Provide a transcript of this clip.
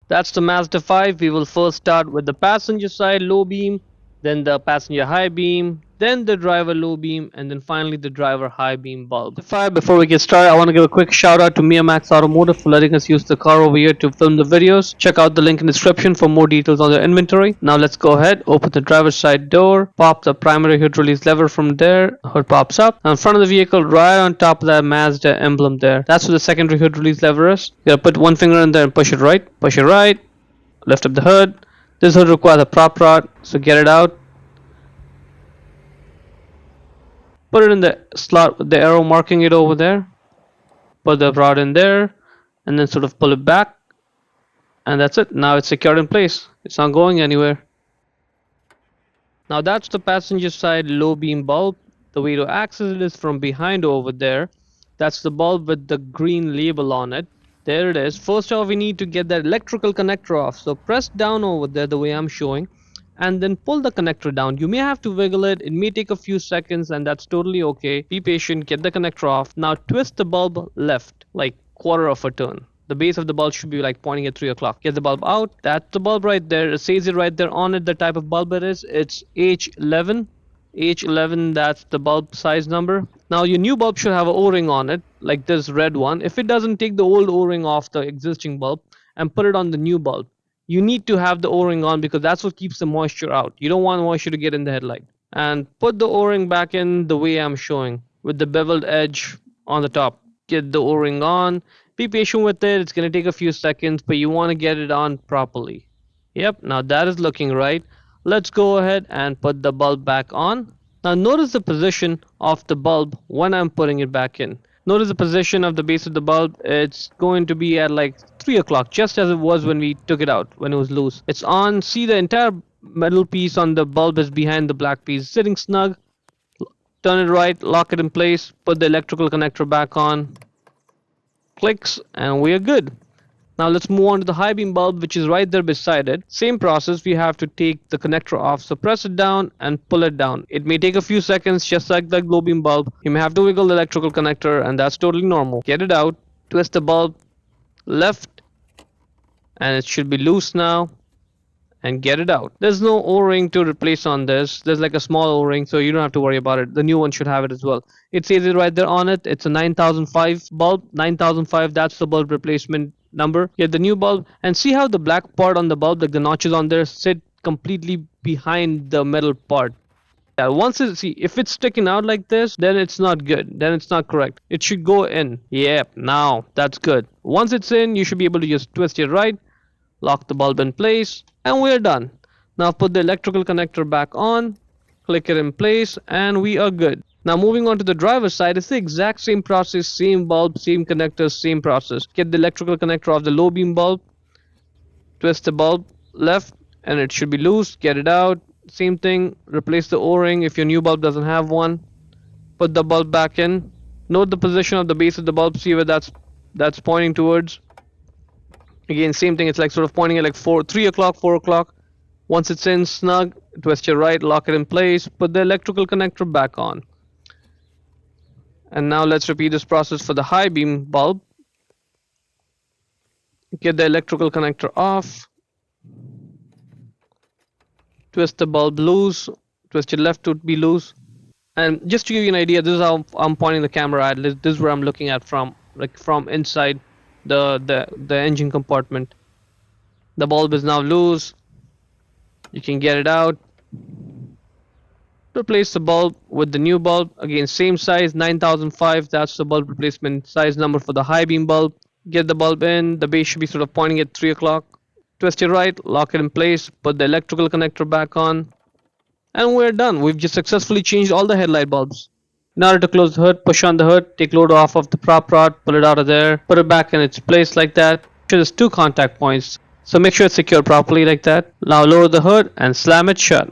That's the Mazda 5. We will first start with the passenger side low beam, then the passenger high beam, then the driver low beam, and then finally the driver high beam bulb. Before we get started, I want to give a quick shout out to Max Automotive for letting us use the car over here to film the videos. Check out the link in the description for more details on the inventory. Now let's go ahead, open the driver's side door, pop the primary hood release lever from there, hood pops up, and in front of the vehicle right on top of that Mazda emblem there. That's where the secondary hood release lever is. You gotta put one finger in there and push it right, lift up the hood. This hood requires a prop rod, so get it out. Put it in the slot with the arrow marking it over there. Put the rod in there and then sort of pull it back, and that's it. Now it's secured in place. It's not going anywhere. Now that's the passenger side low beam bulb. The way to access it is from behind over there. That's the bulb with the green label on it. There it is. First off, we need to get that electrical connector off. So press down over there the way I'm showing, and then pull the connector down. You may have to wiggle it. It may take a few seconds, and that's totally okay. Be patient. Get the connector off. Now twist the bulb left, like quarter of a turn. The base of the bulb should be like pointing at 3 o'clock. Get the bulb out. That's the bulb right there. It says it right there on it, the type of bulb it is. It's H11. H11, that's the bulb size number. Now your new bulb should have an O-ring on it, like this red one. If it doesn't, take the old O-ring off the existing bulb and put it on the new bulb. You need to have the O-ring on because that's what keeps the moisture out. You don't want moisture to get in the headlight. And put the O-ring back in the way I'm showing, with the beveled edge on the top. Get the O-ring on. Be patient with it. It's going to take a few seconds, but you want to get it on properly. Yep, now that is looking right. Let's go ahead and put the bulb back on. Now notice the position of the bulb when I'm putting it back in. Notice the position of the base of the bulb. It's going to be at like 3 o'clock, just as it was when we took it out, when it was loose. It's on. See, the entire metal piece on the bulb is behind the black piece, sitting snug. Turn it right, lock it in place, put the electrical connector back on. Clicks, and we are good. Now let's move on to the high beam bulb, which is right there beside it. Same process, we have to take the connector off. So press it down and pull it down. It may take a few seconds, just like the low beam bulb. You may have to wiggle the electrical connector, and that's totally normal. Get it out, twist the bulb left, and it should be loose now. And get it out. There's no O-ring to replace on this. There's like a small O-ring, so you don't have to worry about it. The new one should have it as well. It says it right there on it. It's a 9005 bulb. 9005, that's the bulb replacement number. Get the new bulb and see how the black part on the bulb, like the notches on there, sit completely behind the metal part. Yeah, if it's sticking out like this, then it's not good. Then it's not correct. It should go in. Yep, now that's good. Once it's in, you should be able to just twist it right, lock the bulb in place, and we're done. Now put the electrical connector back on, click it in place, and we are good. Now moving on to the driver's side, it's the exact same process, same bulb, same connector, same process. Get the electrical connector off the low beam bulb, twist the bulb left, and it should be loose. Get it out. Same thing, replace the O-ring if your new bulb doesn't have one. Put the bulb back in. Note the position of the base of the bulb, see where that's pointing towards. Again, same thing, it's like sort of pointing at like 3 o'clock, 4 o'clock. Once it's in snug, twist your right, lock it in place, put the electrical connector back on. And now let's repeat this process for the high beam bulb. Get the electrical connector off. Twist the bulb loose, twist it left to be loose. And just to give you an idea, this is how I'm pointing the camera at. This is where I'm looking at from, like from inside the engine compartment. The bulb is now loose. You can get it out. Replace the bulb with the new bulb. Again, same size, 9005. That's the bulb replacement size number for the high beam bulb. Get the bulb in. The base should be sort of pointing at 3 o'clock. Twist it right, lock it in place, put the electrical connector back on, and we're done. We've just successfully changed all the headlight bulbs. In order to close the hood, push on the hood, take load off of the prop rod, pull it out of there, put it back in its place like that. There's 2 contact points, so make sure it's secured properly like that. Now lower the hood and slam it shut.